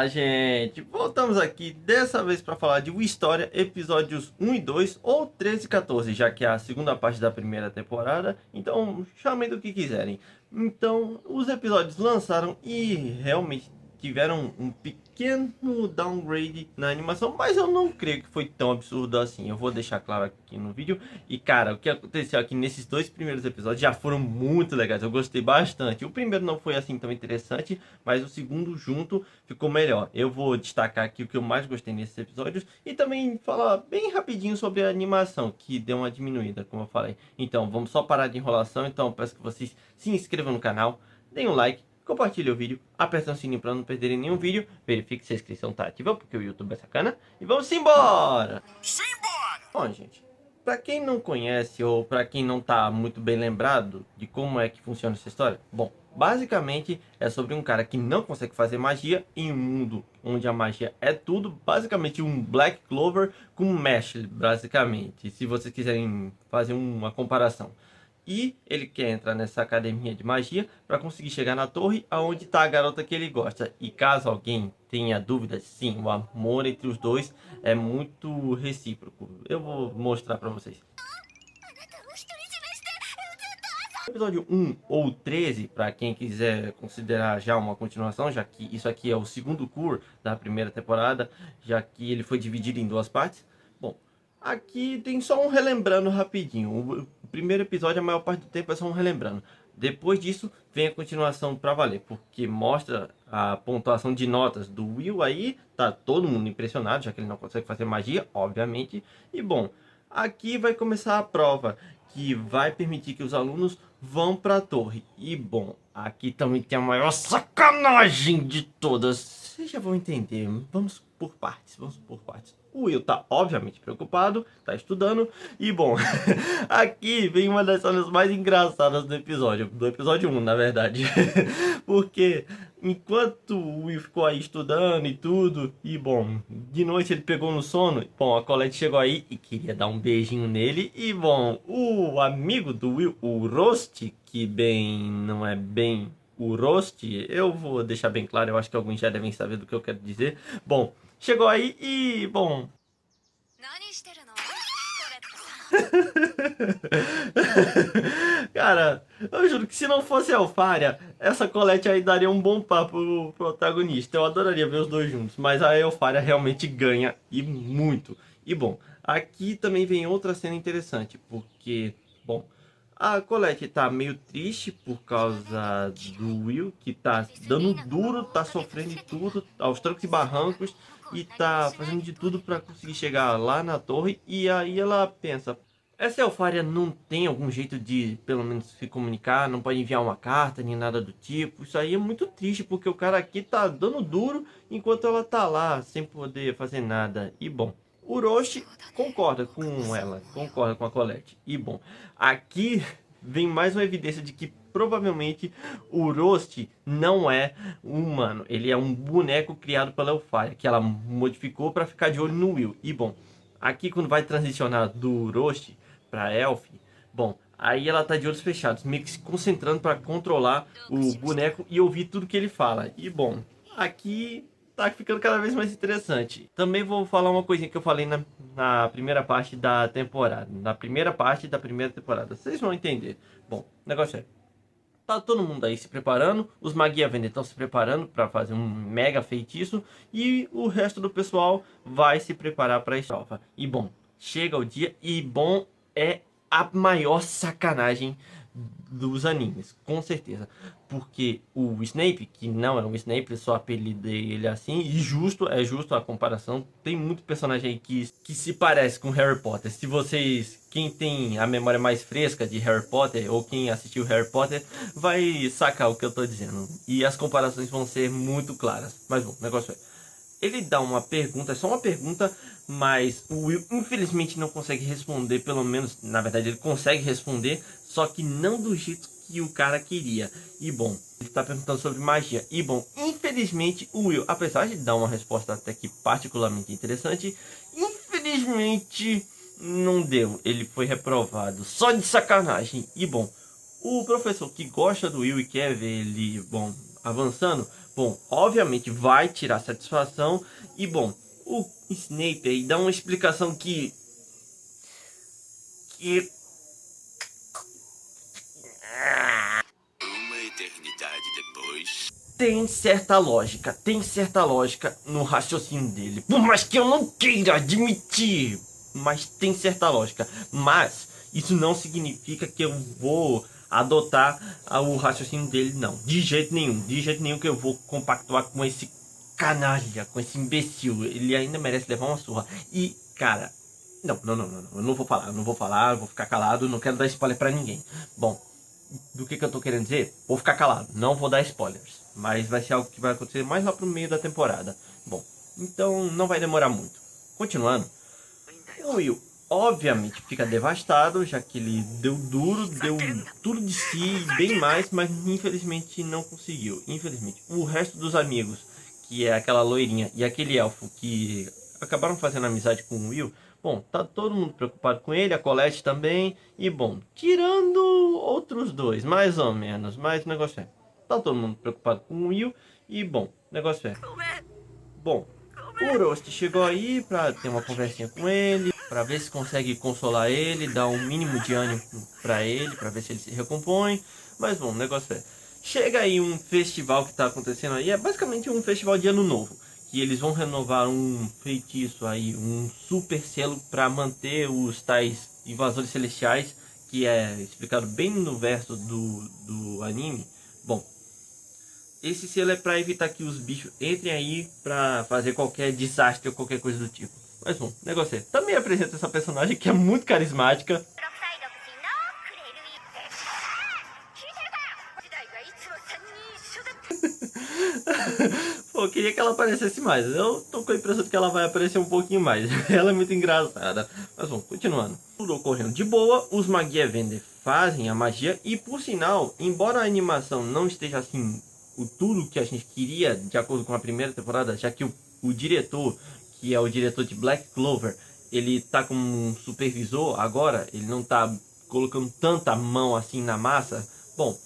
Fala, gente! Voltamos aqui, dessa vez para falar de Wii História, episódios 1 e 2, ou 13 e 14, já que é a segunda parte da primeira temporada, então chamem do que quiserem. Então, os episódios lançaram e realmente tiveram um pequeno downgrade na animação, mas eu não creio que foi tão absurdo assim. Eu vou deixar claro aqui no vídeo. E cara, o que aconteceu aqui nesses dois primeiros episódios já foram muito legais, eu gostei bastante. O primeiro não foi assim tão interessante, mas o segundo junto ficou melhor. Eu vou destacar aqui o que eu mais gostei nesses episódios e também falar bem rapidinho sobre a animação, que deu uma diminuída, como eu falei. Então, vamos só parar de enrolação. Então, eu peço que vocês se inscrevam no canal, deem um like, compartilhe o vídeo, apertem o sininho para não perderem nenhum vídeo, verifique se a inscrição está ativa, porque o YouTube é sacana, e vamos embora! Simbora! Bom, gente, para quem não conhece ou para quem não está muito bem lembrado de como é que funciona essa história, bom, basicamente é sobre um cara que não consegue fazer magia em um mundo onde a magia é tudo, basicamente um Black Clover com Mesh, basicamente, se vocês quiserem fazer uma comparação. E ele quer entrar nessa academia de magia para conseguir chegar na torre aonde está a garota que ele gosta. E caso alguém tenha dúvidas, sim, o amor entre os dois é muito recíproco. Eu vou mostrar para vocês. Episódio 1 ou 13, para quem quiser considerar já uma continuação, já que isso aqui é o segundo cour da primeira temporada, já que ele foi dividido em duas partes. Bom, aqui tem só um relembrando rapidinho. O primeiro episódio, a maior parte do tempo é só um relembrando. Depois disso, vem a continuação pra valer, porque mostra a pontuação de notas do Will aí. Tá todo mundo impressionado, já que ele não consegue fazer magia, obviamente. E bom, aqui vai começar a prova, que vai permitir que os alunos vão pra torre. E bom, aqui também tem a maior sacanagem de todas. Vocês já vão entender, vamos por partes, vamos por partes. O Will tá obviamente preocupado, tá estudando, e bom, aqui vem uma das cenas mais engraçadas do episódio 1, na verdade. Porque enquanto o Will ficou aí estudando e tudo, e bom, de noite ele pegou no sono, bom, a Colette chegou aí e queria dar um beijinho nele, e bom, o amigo do Will, o Roast, que bem, não é bem o Roast, eu vou deixar bem claro, eu acho que alguns já devem saber do que eu quero dizer. Bom, chegou aí e, bom... Cara, eu juro que se não fosse a Elfaria, essa Colette aí daria um bom papo pro protagonista. Eu adoraria ver os dois juntos, mas a Elfaria realmente ganha, e muito. E bom, aqui também vem outra cena interessante, porque, bom, a Colette tá meio triste por causa do Will, que tá dando duro, tá sofrendo de tudo, aos trancos e barrancos, e tá fazendo de tudo para conseguir chegar lá na torre. E aí ela pensa, essa Elfaria não tem algum jeito de, pelo menos, se comunicar, não pode enviar uma carta, nem nada do tipo. Isso aí é muito triste, porque o cara aqui tá dando duro, enquanto ela tá lá, sem poder fazer nada. E bom, o Roshi concorda com ela, concorda com a Colette. E bom, aqui vem mais uma evidência de que provavelmente o Roast não é um humano. Ele é um boneco criado pela Elfaria, que ela modificou para ficar de olho no Will. E bom, aqui quando vai transicionar do Roast para Elf, bom, aí ela tá de olhos fechados, meio que se concentrando para controlar o boneco e ouvir tudo que ele fala. E bom, aqui tá ficando cada vez mais interessante. Também vou falar uma coisinha que eu falei na primeira parte da temporada. Na primeira parte da primeira temporada. Vocês vão entender. Bom, o negócio é, tá todo mundo aí se preparando. Os Magia Vender estão se preparando para fazer um mega feitiço. E o resto do pessoal vai se preparar para a estrofa. E bom, chega o dia e bom, é a maior sacanagem dos animes, com certeza. Porque o Snape, que não é um Snape, só apelidei ele assim, e justo, é justo a comparação. Tem muito personagem aí que se parece com Harry Potter. Se vocês, quem tem a memória mais fresca de Harry Potter, ou quem assistiu Harry Potter, vai sacar o que eu tô dizendo. E as comparações vão ser muito claras. Mas bom, o negócio é, ele dá uma pergunta, é só uma pergunta, mas o Will infelizmente não consegue responder, pelo menos, na verdade ele consegue responder, só que não do jeito que o cara queria. E bom, ele está perguntando sobre magia. E bom, infelizmente o Will, apesar de dar uma resposta até que particularmente interessante, infelizmente não deu. Ele foi reprovado, só de sacanagem. E bom, o professor que gosta do Will e quer ver ele, bom, avançando, bom, obviamente vai tirar satisfação. E bom, o Snape aí dá uma explicação que Uma eternidade depois. tem certa lógica no raciocínio dele. Por mais que eu não queira admitir, mas tem certa lógica. Mas isso não significa que eu vou adotar o raciocínio dele, não. De jeito nenhum que eu vou compactuar com esse canalha, com esse imbecil. Ele ainda merece levar uma surra. E, cara, não, eu não vou falar, eu vou ficar calado, não quero dar spoiler pra ninguém. Bom, do que eu tô querendo dizer? Vou ficar calado, não vou dar spoilers. Mas vai ser algo que vai acontecer mais lá pro meio da temporada. Bom, então não vai demorar muito. Continuando, o Will obviamente fica devastado, já que ele deu duro, deu tudo de si e bem mais, mas infelizmente não conseguiu. Infelizmente, o resto dos amigos, que é aquela loirinha e aquele elfo que acabaram fazendo amizade com o Will, bom, tá todo mundo preocupado com ele, a Colette também, e bom, tirando outros dois, mais ou menos, mas o negócio é, tá todo mundo preocupado com o Will, e bom, o negócio é, bom, o Roast chegou aí pra ter uma conversinha com ele, pra ver se consegue consolar ele, dar um mínimo de ânimo pra ele, pra ver se ele se recompõe, mas bom, o negócio é, chega aí um festival que tá acontecendo aí, é basicamente um festival de ano novo, que eles vão renovar um feitiço aí, um super selo para manter os tais invasores celestiais, que é explicado bem no verso do anime. Bom, esse selo é para evitar que os bichos entrem aí para fazer qualquer desastre ou qualquer coisa do tipo. Mas bom, o negócio é, também apresenta essa personagem que é muito carismática. Pô, eu queria que ela aparecesse mais. Eu tô com a impressão de que ela vai aparecer um pouquinho mais. Ela é muito engraçada. Mas bom, continuando. Tudo ocorrendo de boa, os Magia Vender fazem a magia. E por sinal, embora a animação não esteja assim, o tudo que a gente queria, de acordo com a primeira temporada, já que o diretor, que é o diretor de Black Clover, ele tá como um supervisor agora, ele não tá colocando tanta mão assim na massa. Bom,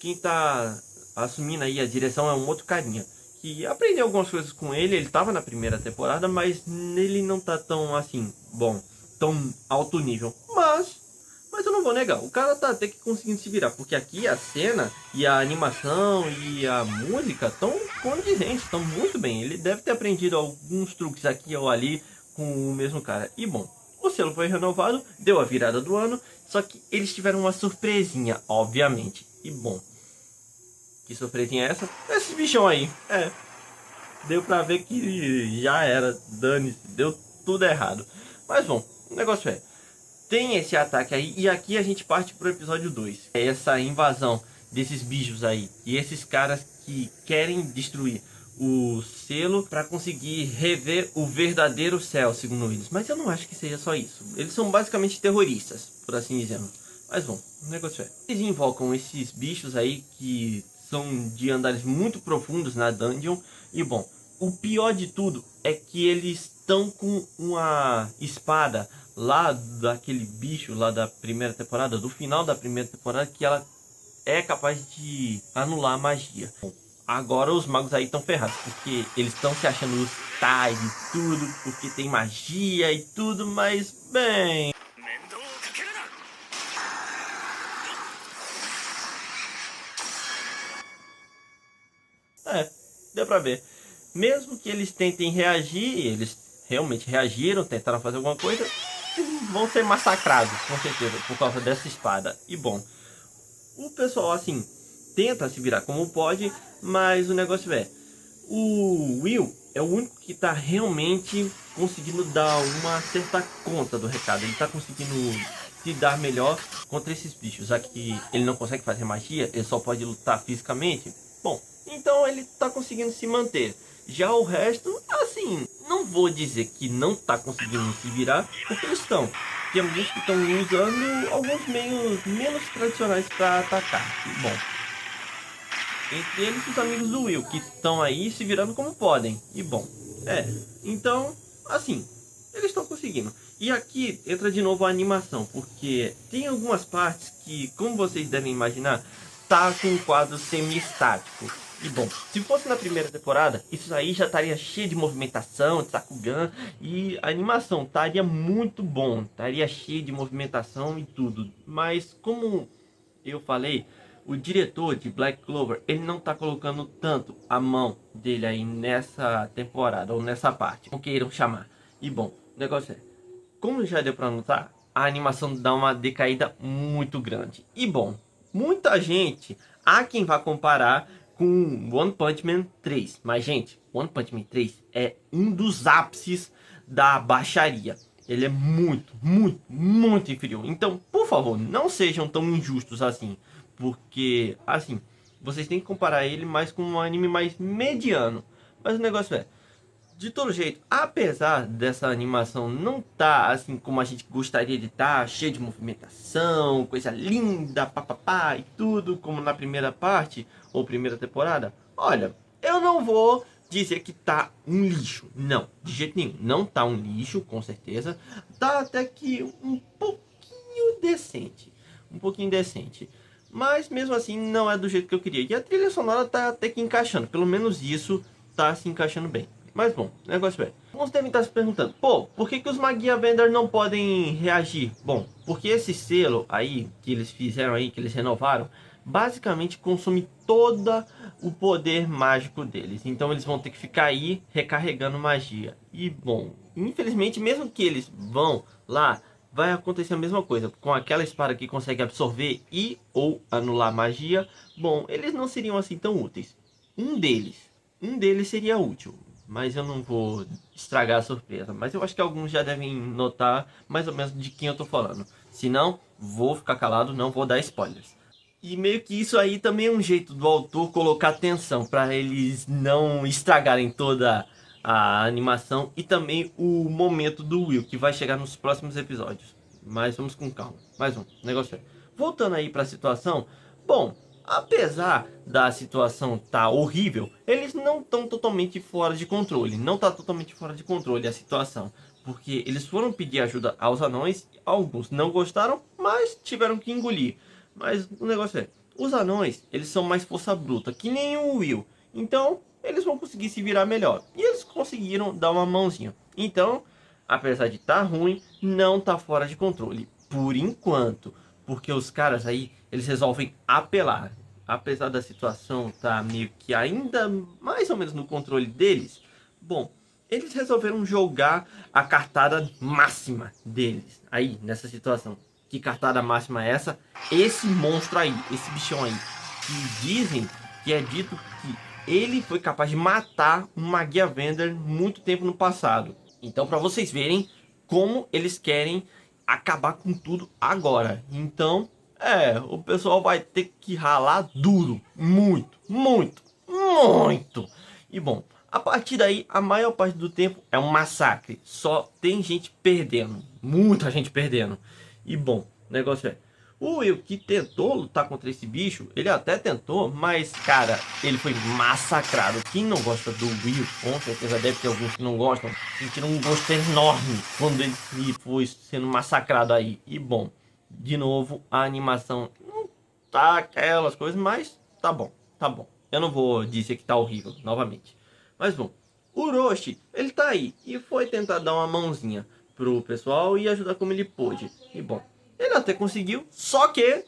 quem tá assumindo aí a direção é um outro carinha que aprendeu algumas coisas com ele. Ele tava na primeira temporada, mas nele não tá tão assim, bom, tão alto nível. Mas eu não vou negar, o cara tá até que conseguindo se virar, porque aqui a cena e a animação e a música estão condizentes, estão muito bem. Ele deve ter aprendido alguns truques aqui ou ali com o mesmo cara. E bom, o selo foi renovado, deu a virada do ano, só que eles tiveram uma surpresinha, obviamente. E bom, que surpresinha é essa? Esse bichão aí. É, deu pra ver que já era, dane-se, deu tudo errado. Mas bom, o negócio é, tem esse ataque aí, e aqui a gente parte pro episódio 2. É essa invasão desses bichos aí, e esses caras que querem destruir o selo para conseguir rever o verdadeiro céu, segundo eles. Mas eu não acho que seja só isso. Eles são basicamente terroristas, por assim dizer. Mas bom, o negócio é, eles invocam esses bichos aí que são de andares muito profundos na dungeon. E bom, o pior de tudo é que eles estão com uma espada lá daquele bicho lá da primeira temporada, do final da primeira temporada, que ela é capaz de anular a magia. Bom, agora os magos aí estão ferrados, porque eles estão se achando os tais e tudo, porque tem magia e tudo, mas bem... É, deu pra ver. Mesmo que eles tentem reagir, eles realmente reagiram, tentaram fazer alguma coisa, vão ser massacrados, com certeza, por causa dessa espada. E bom, o pessoal assim, tenta se virar como pode, mas o negócio é, o Will é o único que tá realmente conseguindo dar uma certa conta do recado. Ele tá conseguindo se dar melhor contra esses bichos, já que ele não consegue fazer magia, ele só pode lutar fisicamente. Bom, então ele tá conseguindo se manter. Já o resto, assim, não vou dizer que não tá conseguindo se virar, porque eles estão. Tem alguns que estão usando alguns meios menos tradicionais para atacar. Bom, entre eles os amigos do Will, que estão aí se virando como podem. E bom, então, assim, eles estão conseguindo. E aqui entra de novo a animação, porque tem algumas partes que, como vocês devem imaginar, tá com um quadro semi-estático. E bom, se fosse na primeira temporada, isso aí já estaria cheio de movimentação, de Sakugan, e a animação estaria muito bom, estaria cheio de movimentação e tudo. Mas como eu falei, o diretor de Black Clover, ele não tá colocando tanto a mão dele aí nessa temporada, ou nessa parte, como queiram chamar. E bom, o negócio é, como já deu pra notar, a animação dá uma decaída muito grande. E bom, muita gente, há quem vá comparar com One Punch Man 3. Mas gente, One Punch Man 3 é um dos ápices da baixaria. Ele é muito, muito, muito inferior. Então, por favor, não sejam tão injustos assim. Porque, assim, vocês têm que comparar ele mais com um anime mais mediano. Mas o negócio é, de todo jeito, apesar dessa animação não tá assim como a gente gostaria de estar, cheio de movimentação, coisa linda, papapá e tudo, como na primeira parte ou primeira temporada, olha, eu não vou dizer que tá um lixo, não, de jeito nenhum, não tá um lixo, com certeza, tá até que um pouquinho decente, mas mesmo assim não é do jeito que eu queria, e a trilha sonora tá até que encaixando, pelo menos isso tá se encaixando bem. Mas bom, negócio é, alguns devem estar se perguntando, pô, por que os Magia Vendor não podem reagir? Bom, porque esse selo aí, que eles fizeram aí, que eles renovaram, basicamente consome todo o poder mágico deles. Então eles vão ter que ficar aí recarregando magia. E bom, infelizmente, mesmo que eles vão lá, vai acontecer a mesma coisa. Com aquela espada que consegue absorver e ou anular magia, bom, eles não seriam assim tão úteis. Um deles seria útil, mas eu não vou estragar a surpresa. Mas eu acho que alguns já devem notar mais ou menos de quem eu tô falando. Se não, vou ficar calado, não vou dar spoilers. E meio que isso aí também é um jeito do autor colocar atenção para eles não estragarem toda a animação e também o momento do Will, que vai chegar nos próximos episódios. Mas vamos com calma. Mais um negócio. Voltando aí para a situação, bom, apesar da situação tá horrível, eles não estão totalmente fora de controle. Não tá totalmente fora de controle a situação, porque eles foram pedir ajuda aos anões, alguns não gostaram, mas tiveram que engolir. Mas o negócio é, os anões, eles são mais força bruta, que nem o Will. Então, eles vão conseguir se virar melhor. E eles conseguiram dar uma mãozinha. Então, apesar de estar ruim, não tá fora de controle. Por enquanto. Porque os caras aí, eles resolvem apelar. Apesar da situação tá meio que ainda mais ou menos no controle deles. Bom, eles resolveram jogar a cartada máxima deles. Aí, nessa situação. Que cartada máxima é essa? Esse monstro aí, esse bichão aí. Que dizem, que é dito que ele foi capaz de matar um Magia Vendor muito tempo no passado. Então, para vocês verem como eles querem acabar com tudo agora. Então, o pessoal vai ter que ralar duro. Muito, muito, muito. E bom, a partir daí, a maior parte do tempo é um massacre. Só tem gente perdendo. Muita gente perdendo. E bom, o negócio é, o Will que tentou lutar contra esse bicho, ele até tentou, mas cara, ele foi massacrado. Quem não gosta do Will, com certeza deve ter alguns que não gostam, sentiram um gosto enorme quando ele foi sendo massacrado aí. E bom, de novo, a animação não tá aquelas coisas, mas tá bom, tá bom. Eu não vou dizer que tá horrível, novamente. Mas bom, o Roshi, ele tá aí e foi tentar dar uma mãozinha pro pessoal e ajudar como ele pôde. E bom, ele até conseguiu, só que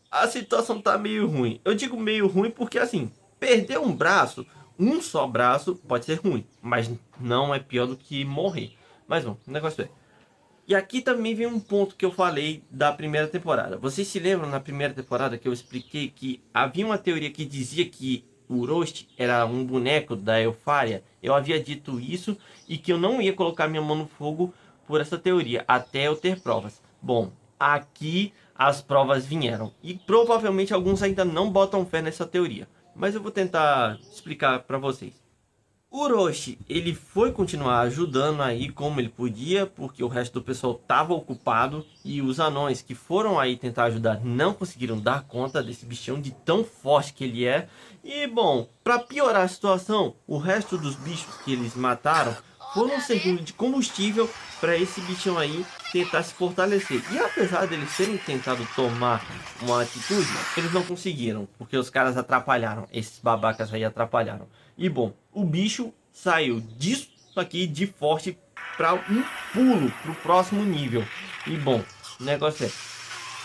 a situação tá meio ruim. Eu digo meio ruim porque assim, perder um só braço pode ser ruim, mas não é pior do que morrer. Mas bom, o negócio é, e aqui também vem um ponto que eu falei da primeira temporada. Vocês se lembram na primeira temporada que eu expliquei que havia uma teoria que dizia que o Roast era um boneco da Elfaria? Eu havia dito isso e que eu não ia colocar minha mão no fogo por essa teoria, até eu ter provas. Bom, aqui as provas vieram e provavelmente alguns ainda não botam fé nessa teoria. Mas eu vou tentar explicar para vocês. O Orochi, ele foi continuar ajudando aí como ele podia, porque o resto do pessoal estava ocupado e os anões que foram aí tentar ajudar não conseguiram dar conta desse bichão de tão forte que ele é. E bom, para piorar a situação, o resto dos bichos que eles mataram foram servindo de combustível para esse bichão aí tentar se fortalecer. E apesar deles terem tentado tomar uma atitude, eles não conseguiram, porque os caras atrapalharam, esses babacas aí atrapalharam. E bom, o bicho saiu disso aqui de forte para um pulo pro próximo nível. E bom, o negócio é,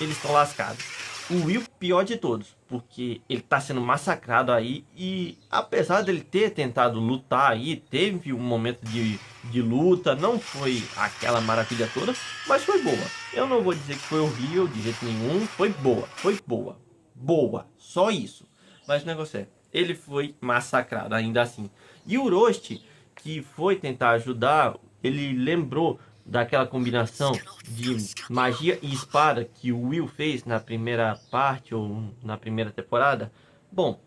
eles estão lascados. O Will, pior de todos, porque ele tá sendo massacrado aí. E apesar dele ter tentado lutar aí, teve um momento de luta, não foi aquela maravilha toda, mas foi boa. Eu não vou dizer que foi horrível de jeito nenhum, foi boa, boa, só isso. Mas o negócio é, ele foi massacrado ainda assim. E o Rost, que foi tentar ajudar, ele lembrou daquela combinação de magia e espada que o Will fez na primeira parte ou na primeira temporada. Bom,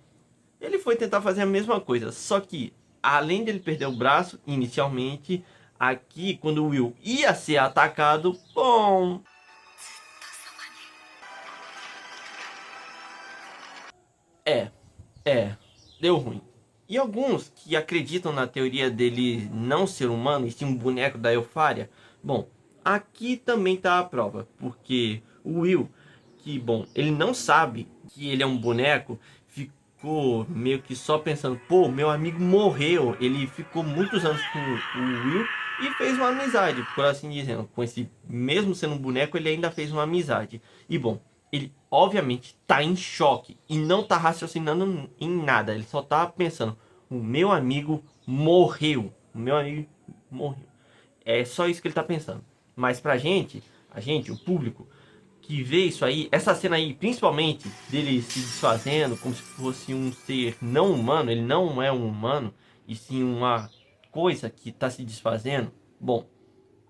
ele foi tentar fazer a mesma coisa, só que além dele perder o braço inicialmente, aqui quando o Will ia ser atacado, bom, deu ruim. E alguns que acreditam na teoria dele não ser humano e sim um boneco da Elfaria, bom, aqui também tá a prova, porque o Will, que bom, ele não sabe que ele é um boneco, ficou meio que só pensando, pô, meu amigo morreu, ele ficou muitos anos com o Will e fez uma amizade, por assim dizendo, com esse, mesmo sendo um boneco, ele ainda fez uma amizade. E bom, ele obviamente tá em choque e não tá raciocinando em nada. Ele só tá pensando, o meu amigo morreu. O meu amigo morreu. É só isso que ele tá pensando. Mas pra gente, o público, que vê isso aí, essa cena aí, principalmente dele se desfazendo como se fosse um ser não humano, ele não é um humano, e sim uma coisa que tá se desfazendo. Bom,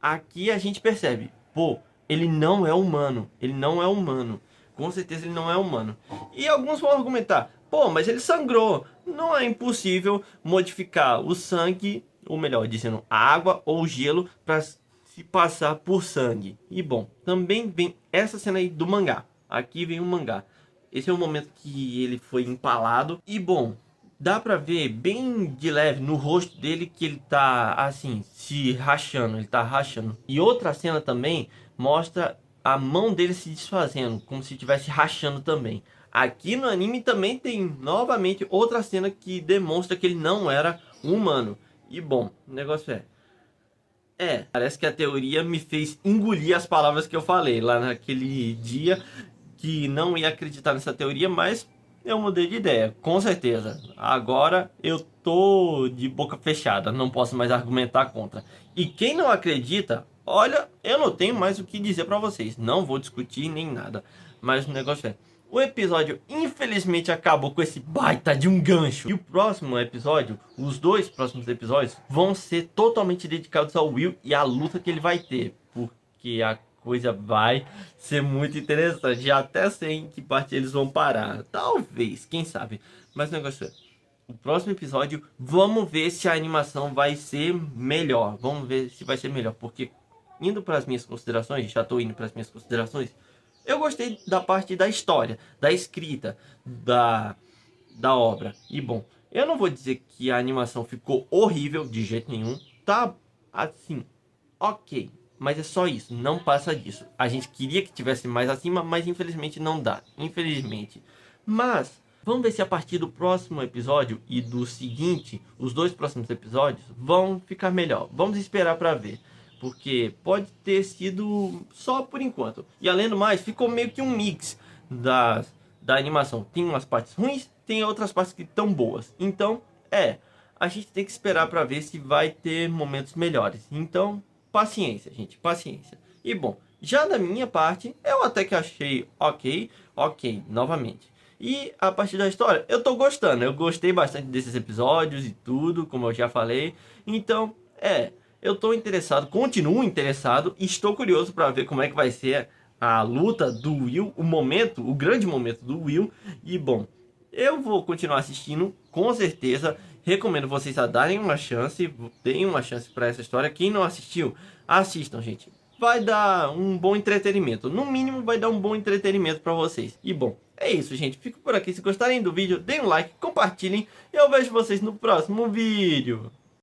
aqui a gente percebe, pô, ele não é humano, ele não é humano. Com certeza ele não é humano. E alguns vão argumentar, pô, mas ele sangrou. Não é impossível modificar o sangue, ou melhor dizendo, a água ou gelo para se passar por sangue. E bom, também vem essa cena aí do mangá. Aqui vem o mangá. Esse é o momento que ele foi empalado. E bom, dá pra ver bem de leve no rosto dele que ele tá assim, se rachando, ele tá rachando. E outra cena também mostra a mão dele se desfazendo, como se estivesse rachando também. Aqui no anime também tem novamente outra cena que demonstra que ele não era humano. E bom, o negócio parece que a teoria me fez engolir as palavras que eu falei lá naquele dia, que não ia acreditar nessa teoria, mas eu mudei de ideia, com certeza. Agora eu tô de boca fechada, não posso mais argumentar contra. E quem não acredita, olha, eu não tenho mais o que dizer pra vocês. Não vou discutir nem nada. Mas o negócio o episódio infelizmente acabou com esse baita de um gancho. E o próximo episódio, os dois próximos episódios, vão ser totalmente dedicados ao Will e à luta que ele vai ter. Porque a coisa vai ser muito interessante. Já até sei em que parte eles vão parar. Talvez, quem sabe. Mas o negócio o próximo episódio, vamos ver se a animação vai ser melhor. Vamos ver se vai ser melhor. Porque indo para as minhas considerações, já estou indo para as minhas considerações, eu gostei da parte da história, da escrita, da obra. E bom, eu não vou dizer que a animação ficou horrível de jeito nenhum. Tá assim, ok. Mas é só isso, não passa disso. A gente queria que tivesse mais acima, mas infelizmente não dá. Infelizmente. Mas vamos ver se a partir do próximo episódio e do seguinte, os dois próximos episódios vão ficar melhor. Vamos esperar para ver. Porque pode ter sido só por enquanto. E além do mais, ficou meio que um mix da animação. Tem umas partes ruins, tem outras partes que estão boas. Então, a gente tem que esperar para ver se vai ter momentos melhores. Então, paciência, gente, paciência. E bom, já da minha parte, eu até que achei ok, novamente. E a partir da história, eu tô gostando. Eu gostei bastante desses episódios e tudo, como eu já falei. Então, eu tô interessado, continuo interessado e estou curioso para ver como é que vai ser a luta do Will, o grande momento do Will. E bom, eu vou continuar assistindo, com certeza. Recomendo vocês a darem uma chance, deem uma chance para essa história. Quem não assistiu, assistam, gente. Vai dar um bom entretenimento, no mínimo vai dar um bom entretenimento para vocês. E bom, é isso, gente. Fico por aqui. Se gostarem do vídeo, deem um like, compartilhem e eu vejo vocês no próximo vídeo.